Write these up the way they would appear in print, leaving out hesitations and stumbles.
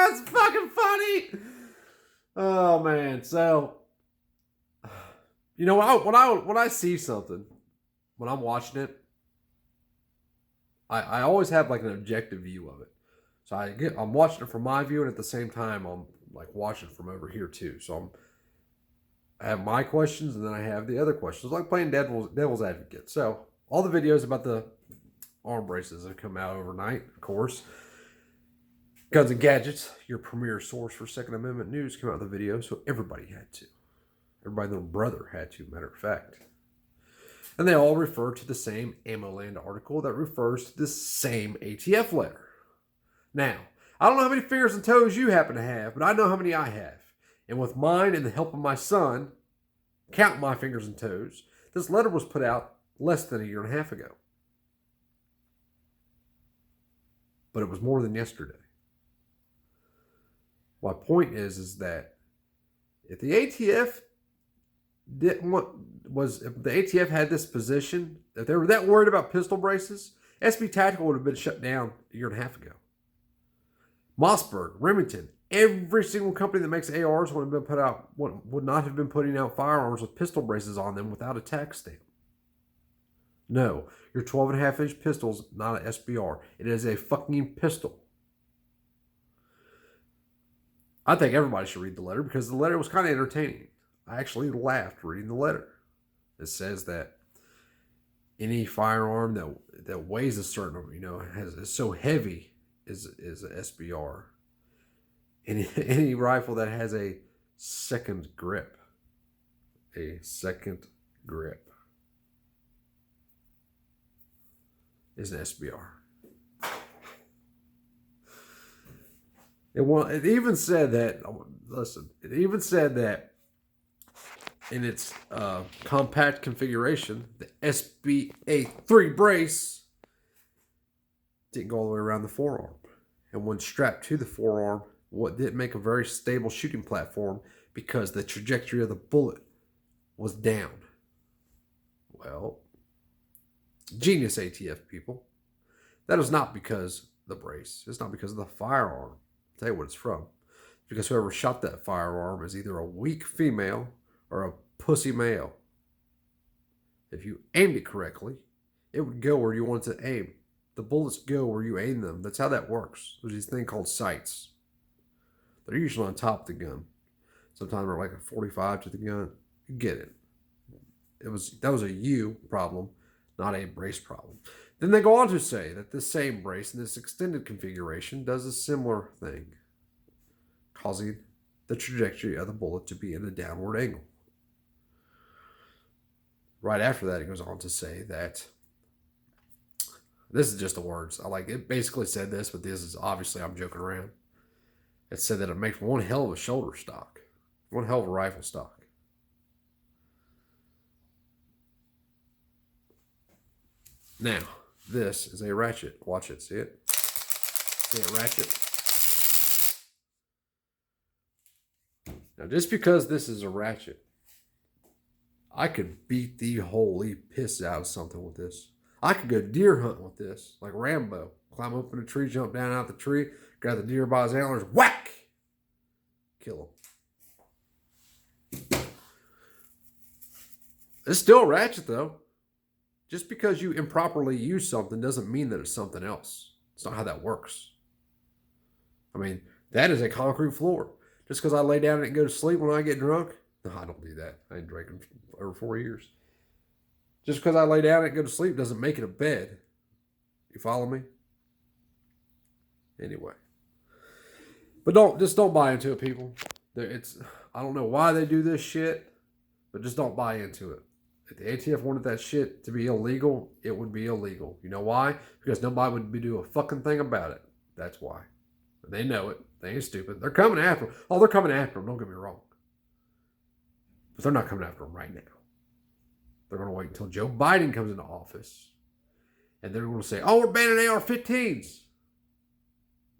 It's fucking funny. Oh man, so you know when I see something when I'm watching it, I always have like an objective view of it. So I'm watching it from my view, and at the same time I'm like watching from over here too. So I have my questions, and then I have the other questions, like playing devil's advocate. So all the videos about the arm braces have come out overnight, of course. Guns and Gadgets, your premier source for Second Amendment news, came out with a video, so everybody had to. Everybody and their brother had to, matter of fact. And they all refer to the same AmmoLand article that refers to the same ATF letter. Now, I don't know how many fingers and toes you happen to have, but I know how many I have. And with mine and the help of my son, count my fingers and toes, this letter was put out less than a year and a half ago. But it was more than yesterday. My point is that if the ATF if the ATF had this position, if they were that worried about pistol braces, SB Tactical would have been shut down a year and a half ago. Mossberg, Remington, every single company that makes ARs would not have been putting out firearms with pistol braces on them without a tax stamp. No, your 12.5-inch pistol is not an SBR. It is a fucking pistol. I think everybody should read the letter because the letter was kind of entertaining. I actually laughed reading the letter. It says that any firearm that weighs a certain, is so heavy is an SBR. Any rifle that has a second grip is an SBR. It even said that. Listen, it even said that in its compact configuration, the SBA3 brace didn't go all the way around the forearm, and when strapped to the forearm, what didn't make a very stable shooting platform because the trajectory of the bullet was down. Well, genius ATF people. That is not because the brace. It's not because of the firearm. I'll tell you what it's from. It's because whoever shot that firearm is either a weak female or a pussy male. If you aimed it correctly, it would go where you want it to aim. The bullets go where you aim them. That's how that works. There's this thing called sights. They're usually on top of the gun. Sometimes they're like a 45 to the gun. You get it. That was a you problem, not a brace problem. Then they go on to say that this same brace in this extended configuration does a similar thing, causing the trajectory of the bullet to be in a downward angle. Right after that, it goes on to say that this is just the words. It basically said this, but this is obviously I'm joking around. It said that it makes one hell of a shoulder stock, one hell of a rifle stock. Now, this is a ratchet. Watch it. See it? See it, ratchet? Now, just because this is a ratchet, I could beat the holy piss out of something with this. I could go deer hunting with this, like Rambo. Climb up in a tree, jump down out the tree, grab the deer by his antlers, whack! Kill him. It's still a ratchet, though. Just because you improperly use something doesn't mean that it's something else. It's not how that works. I mean, that is a concrete floor. Just because I lay down and go to sleep when I get drunk, no, I don't do that. I ain't drinking for over 4 years. Just because I lay down and go to sleep doesn't make it a bed. You follow me? Anyway. But don't buy into it, people. I don't know why they do this shit, but just don't buy into it. If the ATF wanted that shit to be illegal, it would be illegal. You know why? Because nobody would do a fucking thing about it. That's why. And they know it. They ain't stupid. They're coming after them. Oh, they're coming after them. Don't get me wrong. But they're not coming after them right now. They're going to wait until Joe Biden comes into office. And they're going to say, oh, we're banning AR-15s.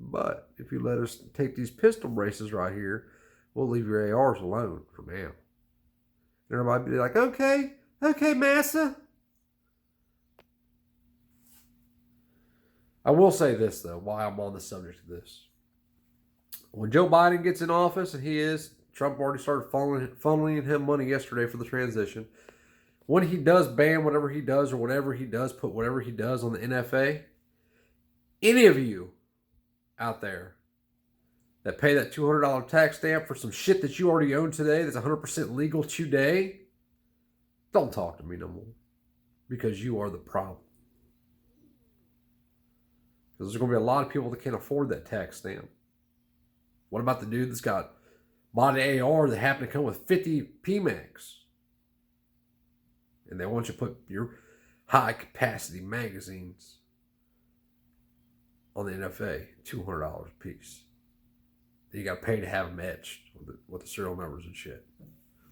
But if you let us take these pistol braces right here, we'll leave your ARs alone for now. And everybody be like, okay, massa. I will say this, though, while I'm on the subject of this. When Joe Biden gets in office, and he is, Trump already started funneling him money yesterday for the transition. When he does ban whatever he does or whatever he does, put whatever he does on the NFA, any of you out there that pay that $200 tax stamp for some shit that you already own today that's 100% legal today, don't talk to me no more, because you are the problem. Because there's going to be a lot of people that can't afford that tax stamp. What about the dude that's bought an AR that happened to come with 50 PMags? And they want you to put your high capacity magazines on the NFA, $200 a piece. You got to pay to have them etched with the serial numbers and shit.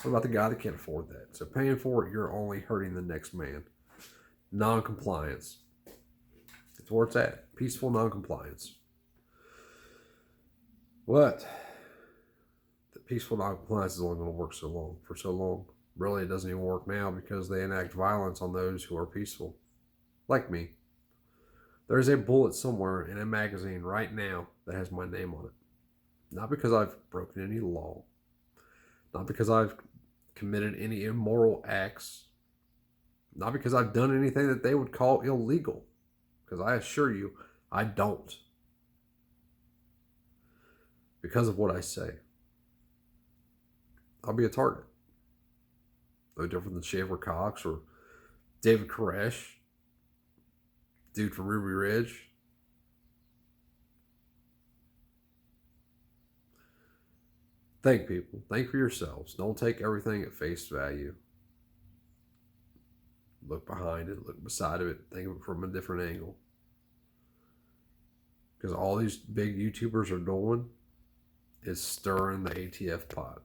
What about the guy that can't afford that? So paying for it, you're only hurting the next man. Non-compliance. That's where it's at. Peaceful non-compliance. But the peaceful non-compliance is only going to work for so long. Really, it doesn't even work now because they enact violence on those who are peaceful. Like me. There's a bullet somewhere in a magazine right now that has my name on it. Not because I've broken any law. Not because I've committed any immoral acts. Not because I've done anything that they would call illegal. Because I assure you, I don't. Because of what I say. I'll be a target. No different than Shaver Cox or David Koresh. Dude from Ruby Ridge. Think, people. Think for yourselves. Don't take everything at face value. Look behind it. Look beside of it. Think of it from a different angle. Because all these big YouTubers are doing is stirring the ATF pot.